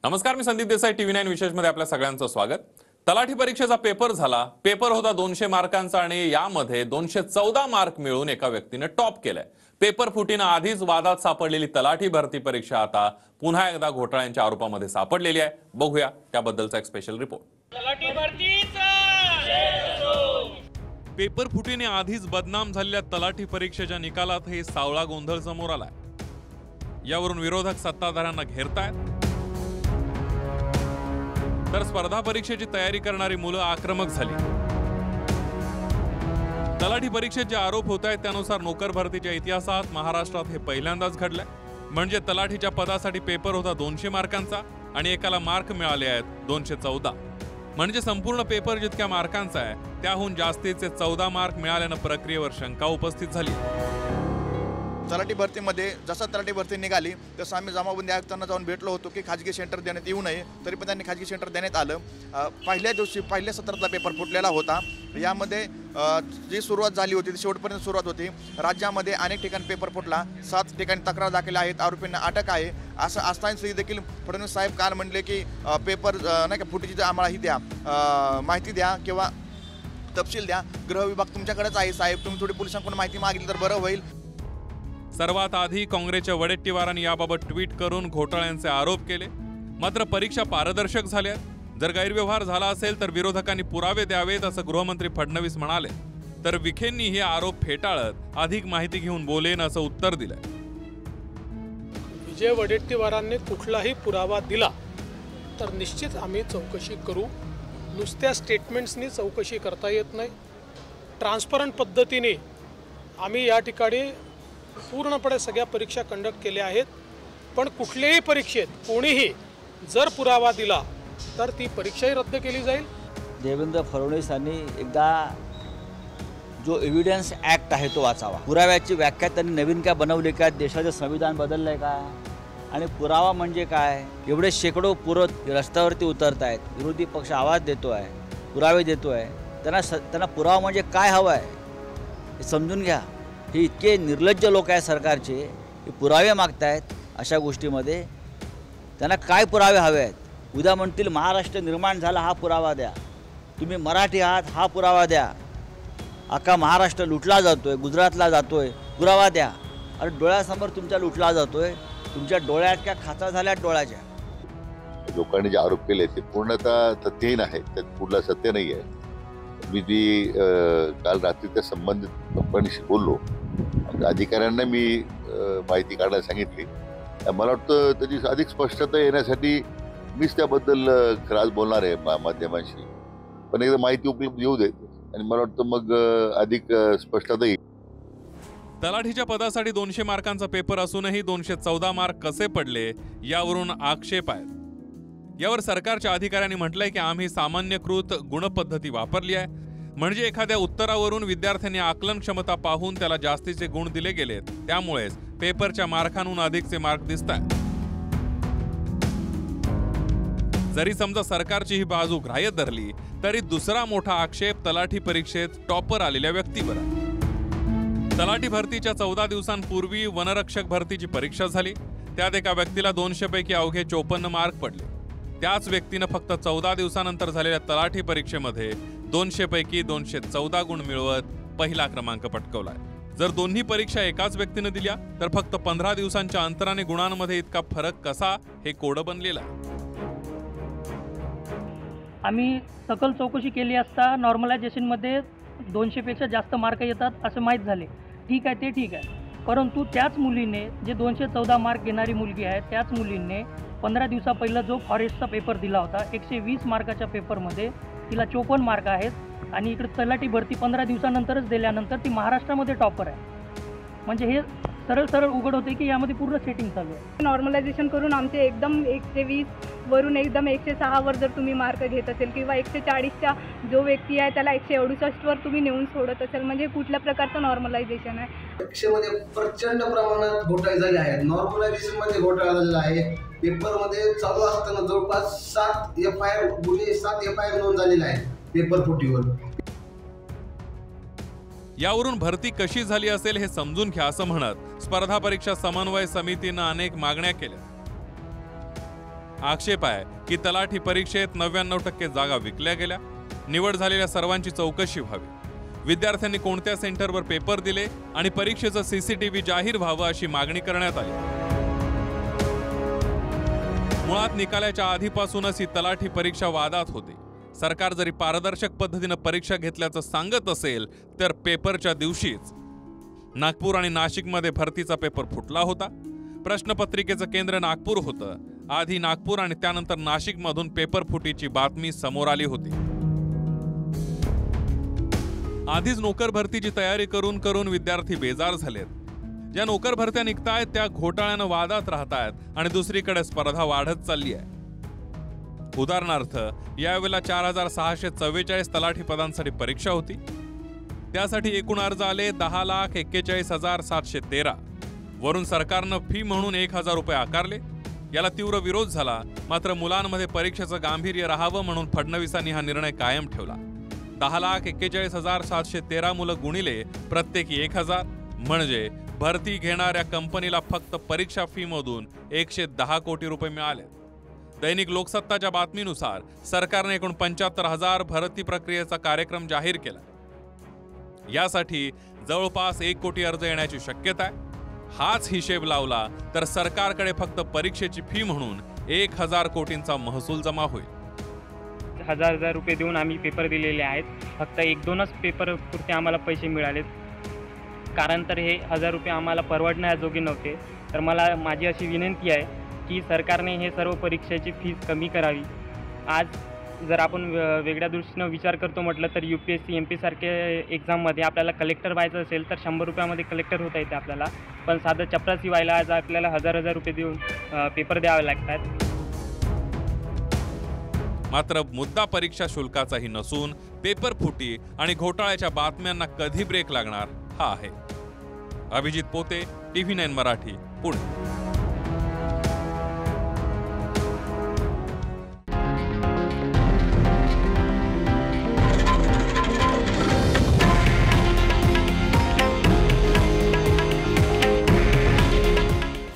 नमस्कार, मी संदीप देसाई, TV9 विशेष मध्ये आपल्या सगळ्यांचं स्वागत। तलाठी परीक्षेचा पेपर झाला। पेपर होता 200 मार्कांचा आणि यामध्ये 214 मार्क मिळवून एका व्यक्तीने टॉप केलाय। पेपर फुटीने आधीच वादात सापडलेली तलाठी भरती परीक्षा आता पुन्हा एकदा घोटाळ्यांच्या आरोपामध्ये सापडलेली आहे। बघूया त्याबद्दलचा एक स्पेशल रिपोर्ट। तलाठी भरतीचा पेपर फुटीने आधीच बदनाम झालेल्या तलाठी परीक्षेच्या निकालात हे सावळा गोंधळ समोर आलाय। यावरून विरोधक सत्ताधाऱ्यांना घेरतायत, तर स्पर्धा परीक्षेची तयारी करणारी मुलं आक्रमक झाली। तलाठी परीक्षेत जे आरोप होत आहेत त्यानुसार नोकर भरतीच्या इतिहासात महाराष्ट्रात हे पहिल्यांदाच घडलंय। म्हणजे तलाठीच्या पदासाठी पेपर होता 200 मार्कांचा आणि एकाला मार्क मिळाले आहेत 214। म्हणजे संपूर्ण पेपर जितक्या मार्कांचा आहे त्याहून जास्तीचे 14 मार्क मिळाल्यानं प्रक्रियेवर शंका उपस्थित झाली। तलाठी भरतीमध्ये जसा तलाठी भरती निघाली तसं आम्ही जमाबंदी आयुक्तांना जाऊन भेटलो होतो की खाजगी सेंटर देण्यात येऊ नये, तरी पण त्यांनी खाजगी सेंटर देण्यात आलं। पहिल्या दिवशी पहिल्या सत्रातला पेपर फुटलेला होता। यामध्ये जी सुरुवात झाली होती ती शेवटपर्यंत सुरुवात होती। राज्यामध्ये अनेक ठिकाणी पेपर फुटला, 7 ठिकाणी तक्रार दाखल आहेत, आरोपींना अटक आहे। असं असताना देखील फडणवीस साहेब काल म्हणले की पेपर नाही का फुटीची आम्हाला ही द्या, माहिती द्या किंवा तपशील द्या। गृह विभाग तुमच्याकडेच आहे साहेब, तुम्ही थोडी पोलिसांकडून माहिती मागितली तर बरं होईल। सर्वात आधी काँग्रेसच्या वडेट्टीवारांनी याबाबत ट्विट करून घोटाळ्यांचे आरोप केले। मात्र परीक्षा पारदर्शक झाल्या, जर गैरव्यवहार झाला असेल तर विरोधकांनी पुरावे द्यावेत असं गृहमंत्री फडणवीस म्हणाले। तर विखेंनी हे आरोप फेटाळत अधिक माहिती घेऊन बोलेन असं उत्तर दिलंय। विजय वडेट्टीवारांनी कुठलाही पुरावा दिला तर निश्चित आम्ही चौकशी करू। नुसत्या स्टेटमेंट्सनी चौकशी करता येत नाही। ट्रान्सपरंट पद्धतीने आम्ही या ठिकाणी पूर्णपणे सगळ्या परीक्षा कंडक्ट केल्या आहेत, पण कुठल्याही परीक्षेत कोणीही जर पुरावा दिला तर ती परीक्षाही रद्द केली जाईल। देवेंद्र फडणवीस यांनी एकदा जो एव्हिडन्स ॲक्ट आहे तो वाचावा। पुराव्याची व्याख्या त्यांनी नवीन काय बनवली का? देशाचं संविधान बदललं आहे का? आणि पुरावा म्हणजे काय? एवढे शेकडो पुरत रस्त्यावरती उतरत आहेत, विरोधी पक्ष आवाज देतो आहे, पुरावे देतो आहे, त्यांना पुरावा म्हणजे काय हवं आहे हे समजून घ्या। हे इतके निर्लज्ज लोक आहेत सरकारचे, हे पुरावे मागतायत अशा गोष्टीमध्ये। त्यांना काय पुरावे हवे आहेत? उद्या म्हणतील महाराष्ट्र निर्माण झाला हा पुरावा द्या, तुम्ही मराठी आहात हा पुरावा द्या, अख्खा महाराष्ट्र लुटला जातोय, गुजरातला जातोय, पुरावा द्या। अरे डोळ्यासमोर तुमच्या लुटला जातोय, तुमच्या डोळ्यात क्या खाचा झाल्यात डोळ्याच्या। लोकांनी जे आरोप केले ते पूर्णतः तथ्यहीन आहे, त्यात कुठलं सत्य नाही आहे। मी जी काल रात्री त्या संबंधित कंपनीशी बोललो, अधिकाऱ्यांना मी माहिती काढायला सांगितली। मला वाटतं त्याची अधिक स्पष्टता येण्यासाठी मीच त्याबद्दल खरंच बोलणार आहे माध्यमांशी, पण एकदा माहिती उपलब्ध येऊ देत आणि मला वाटतं मग अधिक स्पष्टता येईल। तलाठीच्या पदासाठी 200 मार्कांचा पेपर असूनही 214 मार्क कसे पडले यावरून आक्षेप आहेत। यावर सरकारच्या अधिकाऱ्यांनी म्हटलंय की आम्ही सामान्यकृत गुणपद्धती वापरली आहे, म्हणजे एखाद्या उत्तरावरून विद्यार्थ्यांनी आकलन क्षमता पाहून त्याला जास्तीचे गुण दिले गेलेत, त्यामुळेच पेपरच्या मार्कांहून अधिकचे मार्क दिसतात। जरी समजा सरकारची ही बाजू ग्राह्य धरली तरी दुसरा मोठा आक्षेप तलाठी परीक्षेत टॉपर आलेल्या व्यक्तीवर आहे। तलाठी भरतीच्या 14 दिवसांपूर्वी वनरक्षक भरतीची परीक्षा झाली, त्यात एका व्यक्तीला 200 पैकी अवघे 54 मार्क पडले। त्याच व्यक्तीनं फक्त 14 दिवसानंतर झालेल्या तलाठी परीक्षेमध्ये 200 पैकी 214 गुण मिळवत पहिला क्रमांक पटकावलाय। जर दोन्ही परीक्षा एकाच व्यक्तीने दिल्या तर फक्त 15 दिवसांच्या अंतराने गुणांमध्ये इतका फरक कसा, हे कोडं बनलेलं आहे। आम्ही सकल चौकशी केली असता नॉर्मलायझेशनमध्ये 200 पेक्षा जास्त मार्क येतात असं माहीत झाले। ठीक आहे, ते ठीक आहे, परंतु त्याच मुलीने जे 214 मार्क घेणारी मुलगी आहे त्याच मुलीने 15 दिवसा पहिला जो फॉरेस्टचा पेपर दिला होता, 120 मार्काच्या पेपरमध्ये तिला 54 मार्क आहेत आणि इकडे तलाठी भरती 15 दिवसानंतरच दिल्यानंतर ती महाराष्ट्रामध्ये टॉपर आहे। म्हणजे हे सरळ उघड होते की यामध्ये पूर्ण सेटिंग चालू आहे। नॉर्मलायझेशन करून आमचे एकदम 120 वरून एकदम 106 वर जर तुम्ही मार्क घेत असेल किंवा 140च्या जो व्यक्ती आहे त्याला 168 वर तुम्ही नेऊन सोडत असेल, म्हणजे कुठल्या प्रकारचं नॉर्मलायझेशन आहे? परीक्षेमध्ये प्रचंड प्रमाणात घोटाळे झाले आहेत। नॉर्मलायझेशन मध्ये घोटाळा झालेला आहे। पेपरमध्ये चालू असताना जवळपास 7 एफआयआर नोंद झालेला आहे पेपर फुटीवर। यावरून भरती कशी झाली असेल हे समजून घ्या असं म्हणत स्पर्धा परीक्षा समन्वय समितीने अनेक मागण्या केल्या। आक्षेप आहे की तलाठी परीक्षेत 99% जागा विकल्या गेल्या. निवड झालेल्या सर्वांची चौकशी व्हावी. विद्यार्थ्यांनी कोणत्या सेंटरवर पेपर दिले आणि परीक्षेचं CCTV जाहीर व्हावं अशी मागणी करण्यात आली. मुळात निकालाच्या आधीपासूनच ही तलाठी परीक्षा वादात होती. सरकार जरी पारदर्शक पद्धतीनं परीक्षा घेतल्याचं सांगत असेल तर पेपरच्या दिवशीच नागपूर आणि नाशिकमध्ये भरतीचा पेपर फुटला होता. प्रश्नपत्रिकेचं केंद्र नागपूर होतं. आधी नागपूर आणि त्यानंतर नाशिकमधून पेपर फुटीची बातमी समोर आली होती. आधीच नोकर भरतीची तयारी करून करून विद्यार्थी बेजार झालेत. ज्या नोकर भरत्या निघतायत त्या घोटाळ्यानं वादात राहतायत आणि दुसरीकडे स्पर्धा वाढत चालली आहे. उदाहरणार्थ यावेळेला 4644 तलाठी पदांसाठी परीक्षा होती. त्यासाठी एकूण अर्ज आले 10,41,713. वरून सरकारनं फी म्हणून 1,000 रुपये आकारले. याला तीव्र विरोध झाला. मात्र मुलांमध्ये परीक्षेचं गांभीर्य राहावं म्हणून फडणवीसांनी हा निर्णय कायम ठेवला. 10,41,713 मुलं गुणिले प्रत्येकी 1,000 म्हणजे भरती घेणाऱ्या कंपनीला फक्त परीक्षा फी मधून 110 कोटी रुपये मिळाले. दैनिक लोकसत्ताच्या बातमीनुसार सरकारने एकूण 75,000 भरती प्रक्रियेचा कार्यक्रम जाहीर केला. यासाठी जवळपास 1 कोटी अर्ज येण्याची शक्यता आहे. हाच हिशेब लावला तर सरकारकडे फक्त परीक्षेची फी म्हणून 1,000 कोटींचा महसूल जमा होईल. 1,000 रुपये देऊन आम्ही पेपर दिलेले आहेत. फक्त 1-2च पेपर पुरते आम्हाला पैसे मिळालेत. कारण तर हे 1,000 रुपये आम्हाला परवडण्याजोगे नव्हते. तर माझी अशी विनंती आहे की सरकारने हे सर्व परीक्षेची फीस कमी करावी. आज जर आपण वेगळ्या दृष्टीनं विचार करतो म्हटलं तर UPSC MP सारखे एक्झाममध्ये आपल्याला कलेक्टर व्हायचं असेल तर 100 रुपयामध्ये कलेक्टर होता येते आपल्याला. पण साधं चपरासी व्हायला आज आपल्याला 1,000 रुपये देऊन पेपर द्यावे लागतात. मात्र मुद्दा परीक्षा शुल्काचाही नसून पेपर फुटी आणि घोटाळ्याच्या बातम्यांना कधी ब्रेक लागणार हा आहे. अभिजित पोते, TV9 मराठी, पुणे.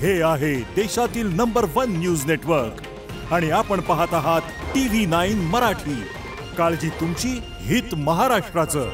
हे आहे देशातील नंबर 1 न्यूज नेटवर्क आणि आपण पाहत आहात TV9 मराठी. काळजी तुमची, हित महाराष्ट्राचं.